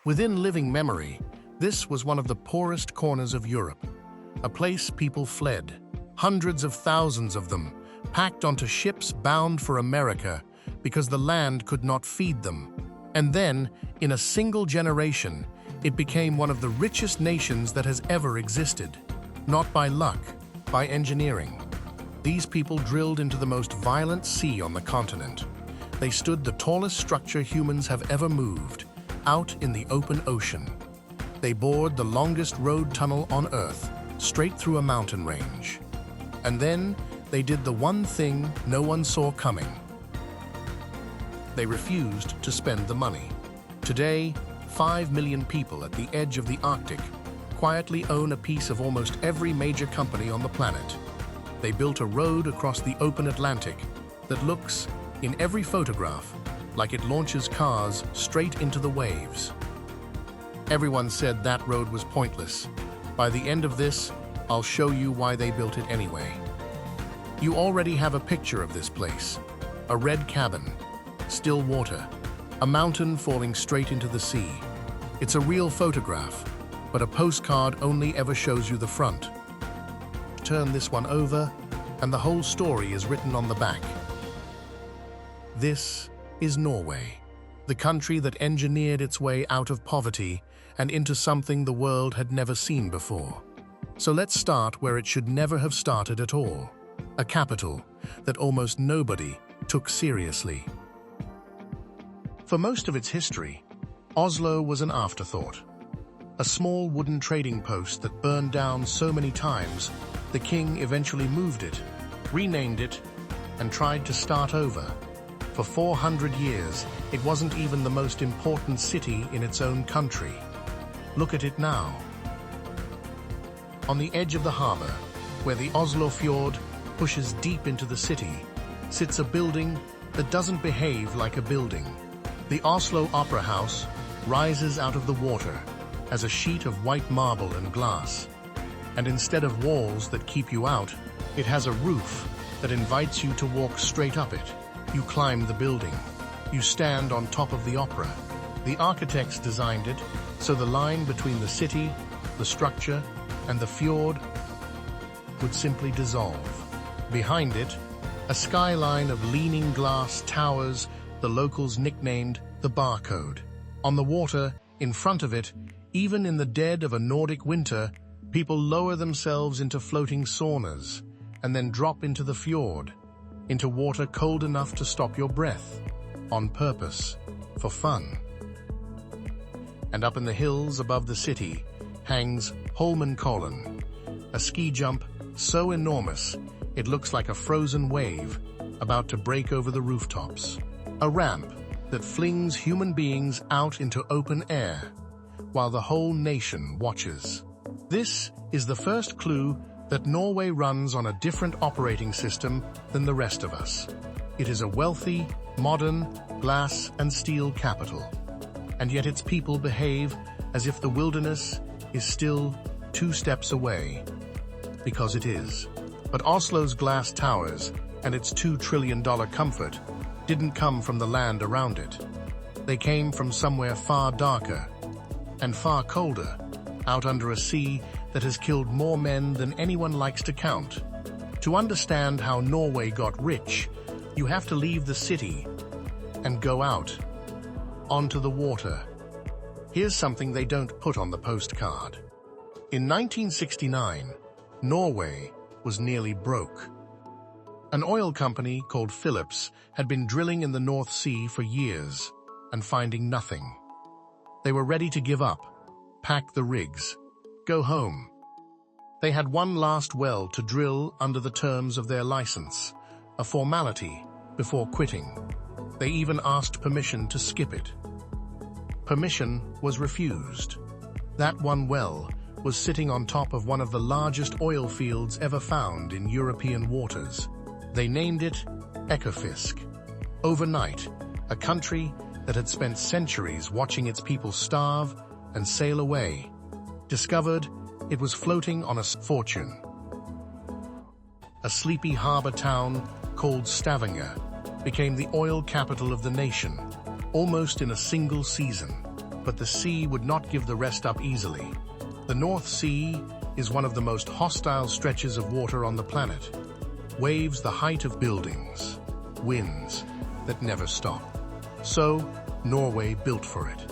Within living memory, this was one of the poorest corners of Europe, a place people fled, hundreds of thousands of them, packed onto ships bound for America because the land could not feed them. And then, in a single generation, it became one of the richest nations that has ever existed. Not by luck, by engineering. These people drilled into the most violent sea on the continent. They stood the tallest structure humans have ever moved, out in the open ocean. They bored the longest road tunnel on Earth, straight through a mountain range. And then they did the one thing no one saw coming. They refused to spend the money. Today, 5 million people at the edge of the Arctic quietly own a piece of almost every major company on the planet. They built a road across the open Atlantic that looks, in every photograph, like it launches cars straight into the waves. Everyone said that road was pointless. By the end of this, I'll show you why they built it anyway. You already have a picture of this place. A red cabin, still water, a mountain falling straight into the sea. It's a real photograph, but a postcard only ever shows you the front. Turn this one over, and the whole story is written on the back. This is Norway, the country that engineered its way out of poverty and into something the world had never seen before. So let's start where it should never have started at all. A capital that almost nobody took seriously. For most of its history, Oslo was an afterthought. A small wooden trading post that burned down so many times, the king eventually moved it, renamed it, and tried to start over. For 400 years, it wasn't even the most important city in its own country. Look at it now. On the edge of the harbor, where the Oslo Fjord pushes deep into the city, sits a building that doesn't behave like a building. The Oslo Opera House rises out of the water as a sheet of white marble and glass. And instead of walls that keep you out, it has a roof that invites you to walk straight up it. You climb the building. You stand on top of the opera. The architects designed it so the line between the city, the structure, and the fjord would simply dissolve. Behind it, a skyline of leaning glass towers the locals nicknamed the Barcode. On the water, in front of it, even in the dead of a Nordic winter, people lower themselves into floating saunas and then drop into the fjord, into water cold enough to stop your breath, on purpose, for fun. And up in the hills above the city hangs Holmenkollen, a ski jump so enormous it looks like a frozen wave about to break over the rooftops. A ramp that flings human beings out into open air, while the whole nation watches. This is the first clue that Norway runs on a different operating system than the rest of us. It is a wealthy, modern, glass and steel capital, and yet its people behave as if the wilderness is still 2 steps away. Because it is. But Oslo's glass towers and its $2 trillion comfort didn't come from the land around it. They came from somewhere far darker and far colder, out under a sea that has killed more men than anyone likes to count. To understand how Norway got rich, you have to leave the city and go out, onto the water. Here's something they don't put on the postcard. In 1969, Norway was nearly broke. An oil company called Phillips had been drilling in the North Sea for years and finding nothing. They were ready to give up, pack the rigs, go home. They had one last well to drill under the terms of their license, a formality before quitting. They even asked permission to skip it. Permission was refused. That one well was sitting on top of one of the largest oil fields ever found in European waters. They named it Ekofisk. Overnight, a country that had spent centuries watching its people starve and sail away, discovered it was floating on a fortune. A sleepy harbor town called Stavanger became the oil capital of the nation, almost in a single season. but the sea would not give the rest up easily. The North Sea is one of the most hostile stretches of water on the planet. Waves the height of buildings, winds that never stop. So, Norway built for it.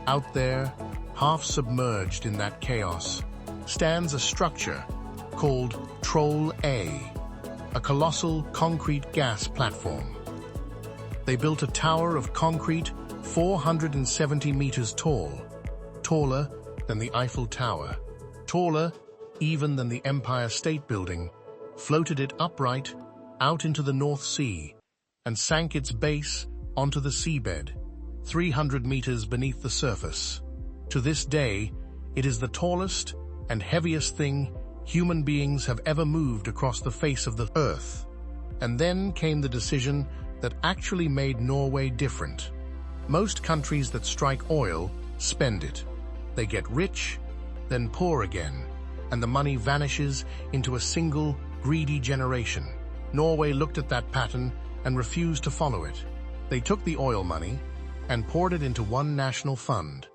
Out there, half submerged in that chaos, stands a structure called Troll A, a colossal concrete gas platform. They built a tower of concrete 470 meters tall, taller than the Eiffel Tower, taller even than the Empire State Building, floated it upright out into the North Sea, and sank its base onto the seabed, 300 meters beneath the surface. To this day, it is the tallest and heaviest thing human beings have ever moved across the face of the earth. And then came the decision that actually made Norway different. Most countries that strike oil spend it. They get rich, then poor again, and the money vanishes into a single, greedy generation. Norway looked at that pattern and refused to follow it. They took the oil money and poured it into one national fund,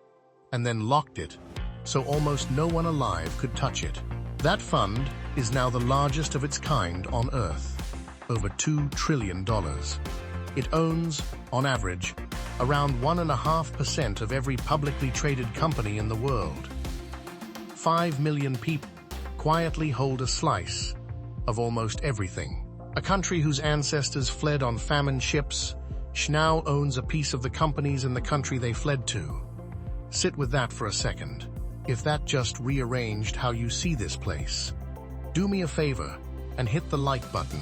and then locked it so almost no one alive could touch it. That fund is now the largest of its kind on Earth, over $2 trillion. It owns, on average, around 1.5% of every publicly traded company in the world. 5 million people quietly hold a slice of almost everything. A country whose ancestors fled on famine ships now owns a piece of the companies in the country they fled to. Sit with that for a second. If that just rearranged how you see this place. Do me a favor and hit the like button.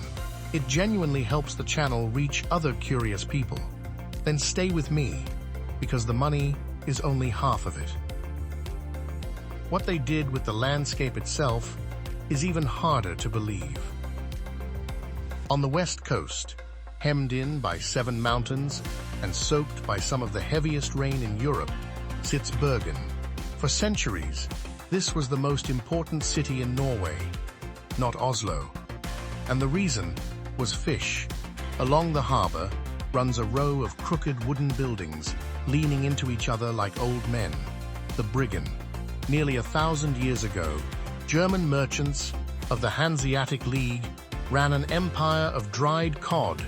It genuinely helps the channel reach other curious people. Then stay with me, because the money is only half of it. What they did with the landscape itself is even harder to believe. On the west coast, hemmed in by 7 mountains and soaked by some of the heaviest rain in Europe, sits Bergen. For centuries, this was the most important city in Norway, not Oslo. And the reason was fish. Along the harbor runs a row of crooked wooden buildings leaning into each other like old men, the Bergen. Nearly 1,000 years ago, German merchants of the Hanseatic League ran an empire of dried cod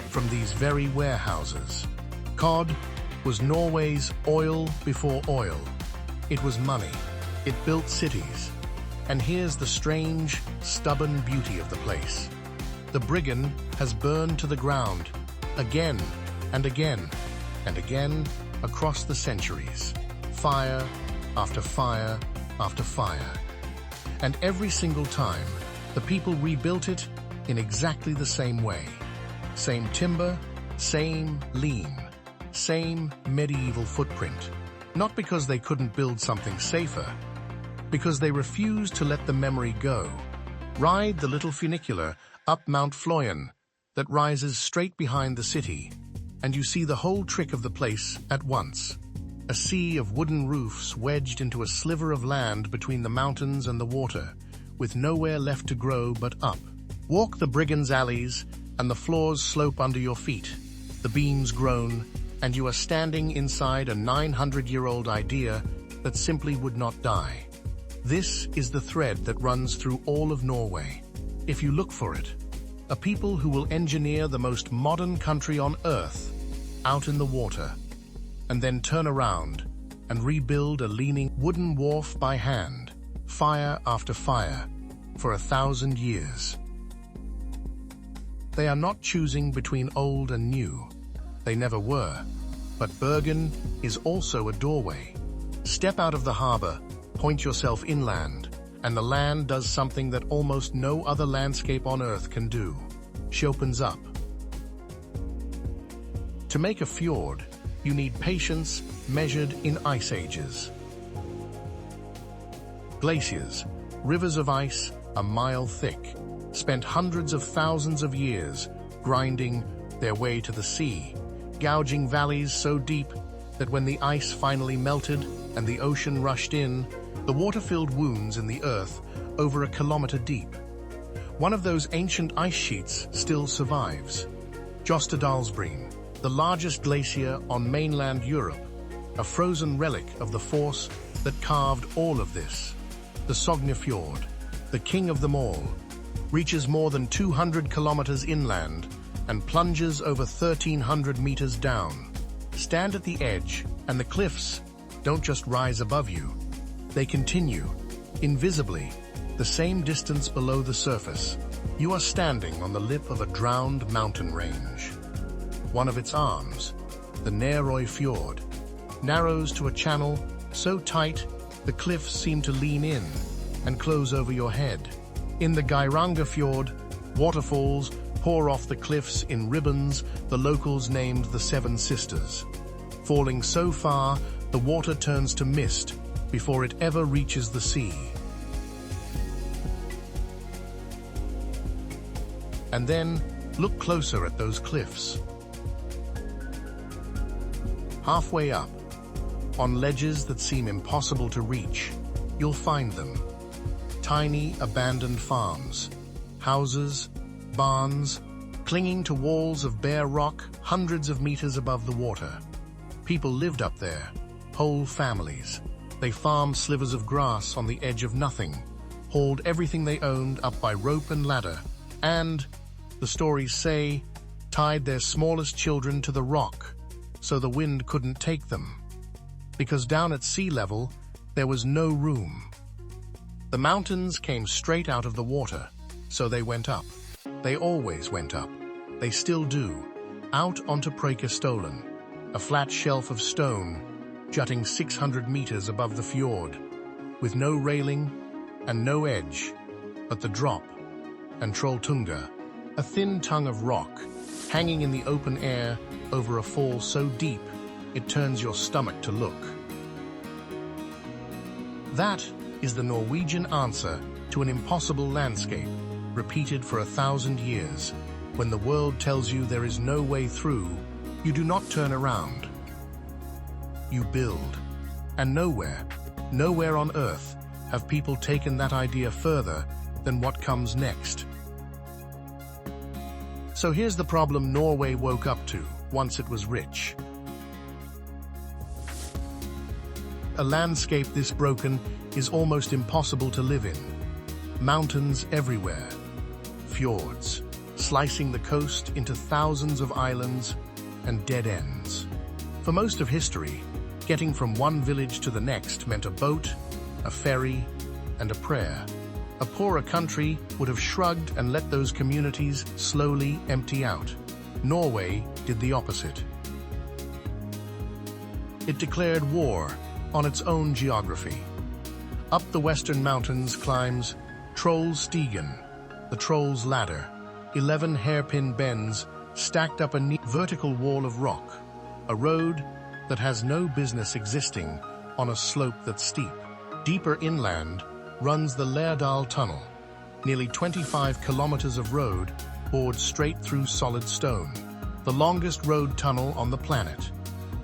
from these very warehouses. Cod was Norway's oil before oil. It was money. It built cities. And here's the strange, stubborn beauty of the place. The Bergen has burned to the ground again and again and again across the centuries. Fire after fire after fire. And every single time, the people rebuilt it in exactly the same way. Same timber, same lean, same medieval footprint. Not because they couldn't build something safer, because they refused to let the memory go. Ride the little funicular up Mount Fløyen that rises straight behind the city, and you see the whole trick of the place at once. A sea of wooden roofs wedged into a sliver of land between the mountains and the water, with nowhere left to grow but up. Walk the Bergen's alleys, and the floors slope under your feet. The beams groan, and you are standing inside a 900-year-old idea that simply would not die. This is the thread that runs through all of Norway. If you look for it, a people who will engineer the most modern country on Earth out in the water, and then turn around and rebuild a leaning wooden wharf by hand, fire after fire, for 1,000 years. They are not choosing between old and new. They never were. But Bergen is also a doorway. Step out of the harbor, point yourself inland, and the land does something that almost no other landscape on Earth can do. She opens up. To make a fjord, you need patience measured in ice ages. Glaciers, rivers of ice a mile thick, spent hundreds of thousands of years grinding their way to the sea, gouging valleys so deep that when the ice finally melted and the ocean rushed in, the water filled wounds in the earth over a kilometer deep. One of those ancient ice sheets still survives. Jostedalsbreen, the largest glacier on mainland Europe, a frozen relic of the force that carved all of this. The Sognefjord, the king of them all, reaches more than 200 kilometers inland and plunges over 1,300 meters down. Stand at the edge, and the cliffs don't just rise above you. They continue, invisibly, the same distance below the surface. You are standing on the lip of a drowned mountain range. One of its arms, the Norway Fjord, narrows to a channel so tight the cliffs seem to lean in and close over your head. In the Geiranger Fjord, waterfalls pour off the cliffs in ribbons the locals named the Seven Sisters. Falling so far, the water turns to mist before it ever reaches the sea. And then, look closer at those cliffs. Halfway up, on ledges that seem impossible to reach, you'll find them. Tiny, abandoned farms, houses, barns, clinging to walls of bare rock hundreds of meters above the water. People lived up there, whole families. They farmed slivers of grass on the edge of nothing, hauled everything they owned up by rope and ladder, and, the stories say, tied their smallest children to the rock so the wind couldn't take them. Because down at sea level, there was no room. The mountains came straight out of the water, so they went up. They always went up. They still do, out onto Preikestolen, a flat shelf of stone jutting 600 meters above the fjord, with no railing and no edge, but the drop, and Trolltunga, a thin tongue of rock, hanging in the open air over a fall so deep it turns your stomach to look. That is the Norwegian answer to an impossible landscape, repeated for 1,000 years. When the world tells you there is no way through, you do not turn around. You build. And nowhere on Earth have people taken that idea further than what comes next. So here's the problem Norway woke up to once it was rich. A landscape this broken is almost impossible to live in. Mountains everywhere. Fjords, slicing the coast into thousands of islands and dead ends. For most of history, getting from one village to the next meant a boat, a ferry, and a prayer. A poorer country would have shrugged and let those communities slowly empty out. Norway did the opposite. It declared war on its own geography. Up the western mountains climbs Trollstigen, the Troll's Ladder, 11 hairpin bends stacked up a neat vertical wall of rock, a road that has no business existing on a slope that's steep. Deeper inland runs the Lærdal Tunnel, nearly 25 kilometers of road bored straight through solid stone, the longest road tunnel on the planet.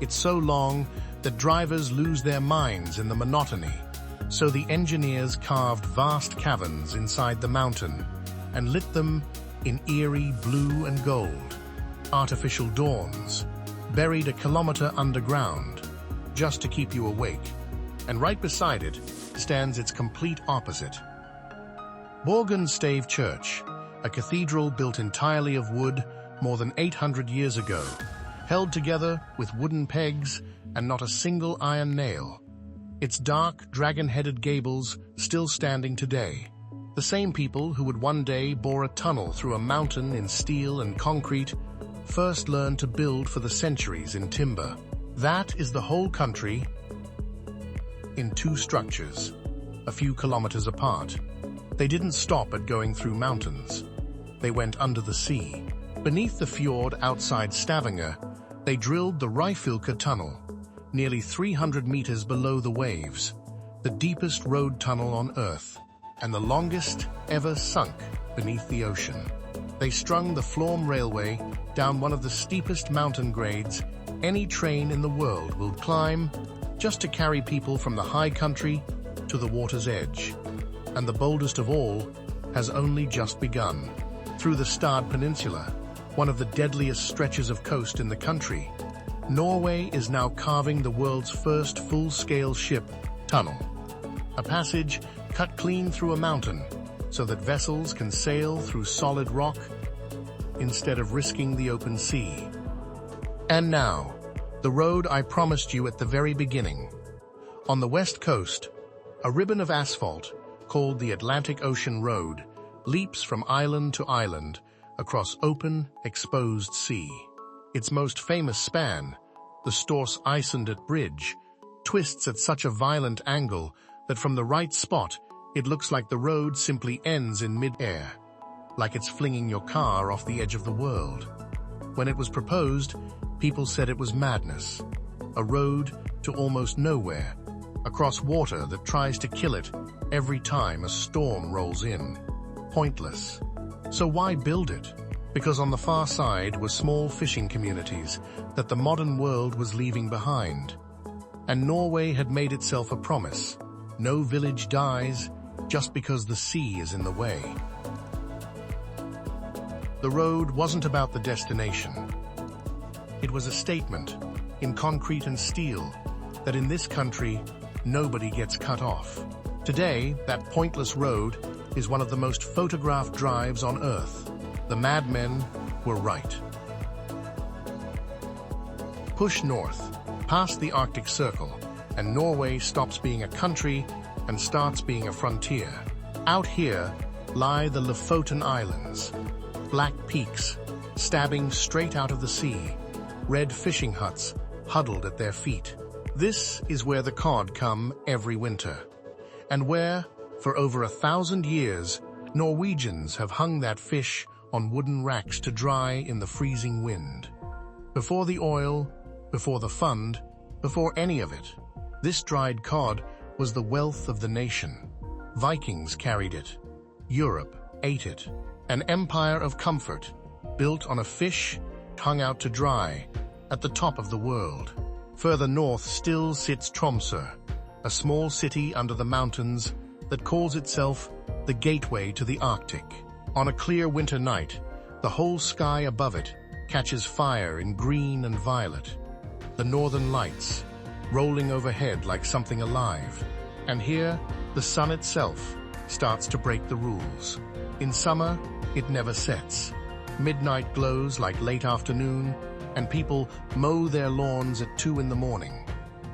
It's so long that drivers lose their minds in the monotony, so the engineers carved vast caverns inside the mountain and lit them in eerie blue and gold. Artificial dawns, buried a kilometer underground, just to keep you awake. And right beside it stands its complete opposite. Bergen Church, a cathedral built entirely of wood more than 800 years ago, held together with wooden pegs and not a single iron nail. Its dark, dragon-headed gables still standing today. The same people who would one day bore a tunnel through a mountain in steel and concrete first learned to build for the centuries in timber. That is the whole country in two structures, a few kilometers apart. They didn't stop at going through mountains. They went under the sea. Beneath the fjord outside Stavanger, they drilled the Ryfylke Tunnel, nearly 300 meters below the waves, the deepest road tunnel on Earth, and the longest ever sunk beneath the ocean. They strung the Florm Railway down one of the steepest mountain grades any train in the world will climb, just to carry people from the high country to the water's edge. And the boldest of all has only just begun. Through the Stad Peninsula, one of the deadliest stretches of coast in the country, Norway is now carving the world's first full-scale ship tunnel, a passage cut clean through a mountain so that vessels can sail through solid rock instead of risking the open sea. And now, the road I promised you at the very beginning. On the west coast, a ribbon of asphalt, called the Atlantic Ocean Road, leaps from island to island across open, exposed sea. Its most famous span, the Stors Isendet Bridge, twists at such a violent angle that from the right spot, it looks like the road simply ends in mid-air, like it's flinging your car off the edge of the world. When it was proposed, people said it was madness, a road to almost nowhere, across water that tries to kill it every time a storm rolls in. Pointless. So why build it? Because on the far side were small fishing communities that the modern world was leaving behind. And Norway had made itself a promise. No village dies just because the sea is in the way. The road wasn't about the destination. It was a statement, in concrete and steel, that in this country, nobody gets cut off. Today, that pointless road is one of the most photographed drives on Earth. The madmen were right. Push north, past the Arctic Circle, and Norway stops being a country and starts being a frontier. Out here lie the Lofoten Islands, black peaks stabbing straight out of the sea, red fishing huts huddled at their feet. This is where the cod come every winter, and where, for over 1,000 years, Norwegians have hung that fish on wooden racks to dry in the freezing wind. Before the oil, before the fund, before any of it, this dried cod was the wealth of the nation. Vikings carried it. Europe ate it. An empire of comfort, built on a fish hung out to dry at the top of the world. Further north still sits Tromsø, a small city under the mountains that calls itself the gateway to the Arctic. On a clear winter night, the whole sky above it catches fire in green and violet. The northern lights, rolling overhead like something alive. And here, the sun itself starts to break the rules. In summer, it never sets. Midnight glows like late afternoon, and people mow their lawns at 2 in the morning.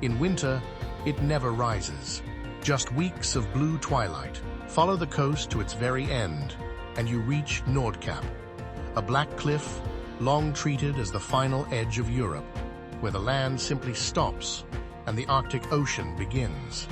In winter, it never rises. Just weeks of blue twilight. Follow the coast to its very end, and you reach Nordkapp, a black cliff long treated as the final edge of Europe, where the land simply stops and the Arctic Ocean begins.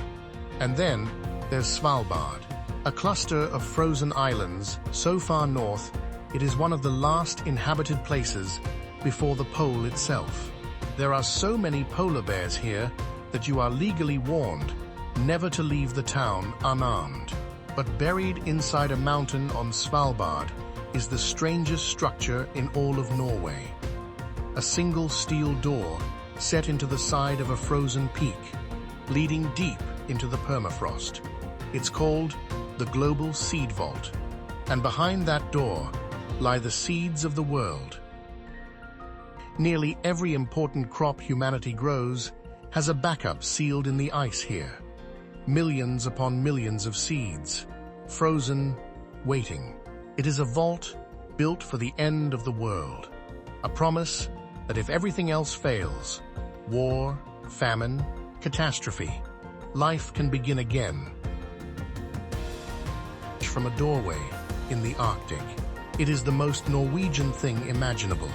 And then there's Svalbard, a cluster of frozen islands so far north it is one of the last inhabited places before the pole itself. There are so many polar bears here that you are legally warned never to leave the town unarmed. But buried inside a mountain on Svalbard is the strangest structure in all of Norway. A single steel door set into the side of a frozen peak, leading deep into the permafrost. It's called the Global Seed Vault, and behind that door lie the seeds of the world. Nearly every important crop humanity grows has a backup sealed in the ice here. Millions upon millions of seeds, frozen, waiting. It is a vault built for the end of the world, a promise that if everything else fails, war, famine, catastrophe, life can begin again. From a doorway in the Arctic, it is the most Norwegian thing imaginable.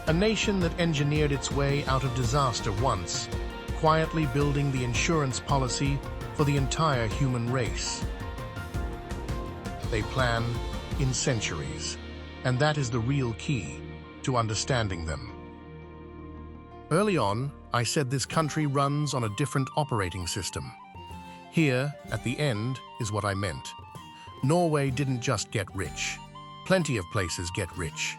A nation that engineered its way out of disaster once, quietly building the insurance policy for the entire human race. They plan in centuries, and that is the real key to understanding them. Early on, I said this country runs on a different operating system. Here, at the end, is what I meant. Norway didn't just get rich. Plenty of places get rich.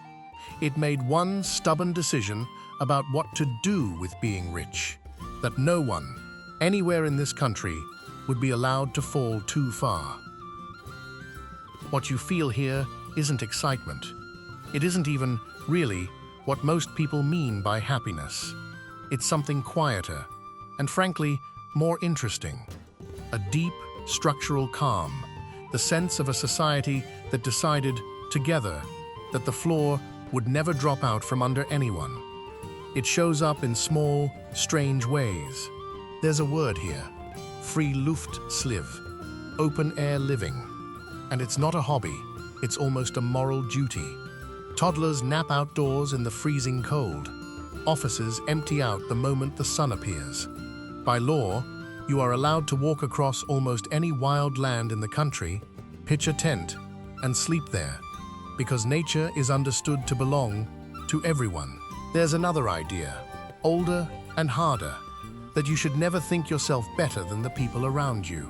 It made one stubborn decision about what to do with being rich, that no one, anywhere in this country, would be allowed to fall too far. What you feel here isn't excitement. It isn't even, really, what most people mean by happiness. It's something quieter, and frankly, more interesting. A deep, structural calm, the sense of a society that decided, together, that the floor would never drop out from under anyone. It shows up in small, strange ways. There's a word here, free Luftliv, open-air living. And it's not a hobby, it's almost a moral duty. Toddlers nap outdoors in the freezing cold. Offices empty out the moment the sun appears. By law, you are allowed to walk across almost any wild land in the country, pitch a tent, and sleep there, because nature is understood to belong to everyone. There's another idea, older and harder, that you should never think yourself better than the people around you.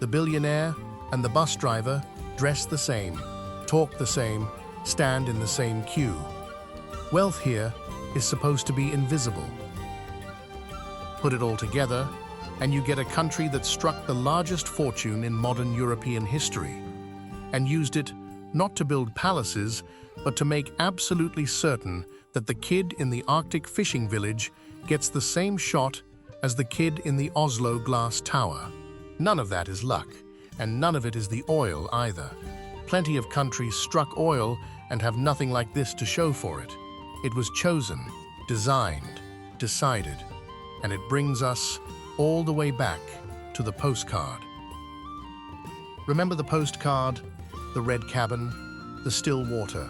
The billionaire and the bus driver dress the same, talk the same, stand in the same queue. Wealth here is supposed to be invisible. Put it all together, and you get a country that struck the largest fortune in modern European history, and used it not to build palaces, but to make absolutely certain that the kid in the Arctic fishing village gets the same shot as the kid in the Oslo glass tower. None of that is luck, and none of it is the oil either. Plenty of countries struck oil and have nothing like this to show for it. It was chosen, designed, decided, and it brings us all the way back to the postcard. Remember the postcard? The red cabin, the still water,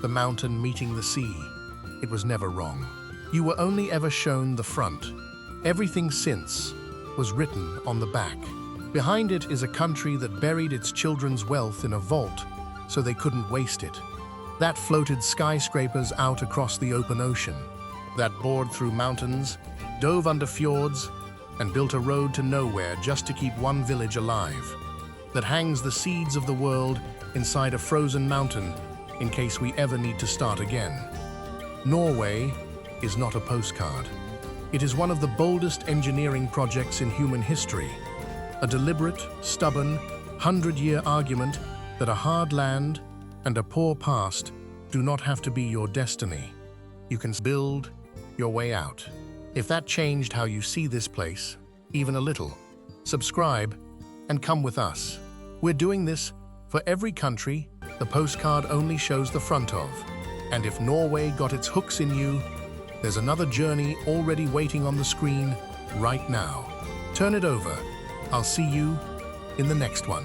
the mountain meeting the sea. It was never wrong. You were only ever shown the front. Everything since was written on the back. Behind it is a country that buried its children's wealth in a vault so they couldn't waste it. That floated skyscrapers out across the open ocean. That bored through mountains, dove under fjords, and built a road to nowhere just to keep one village alive. That hangs the seeds of the world inside a frozen mountain in case we ever need to start again. Norway is not a postcard. It is one of the boldest engineering projects in human history. A deliberate, stubborn, 100-year argument that a hard land and a poor past do not have to be your destiny. You can build your way out. If that changed how you see this place, even a little, subscribe and come with us. We're doing this for every country the postcard only shows the front of. And if Norway got its hooks in you, there's another journey already waiting on the screen right now. Turn it over. I'll see you in the next one.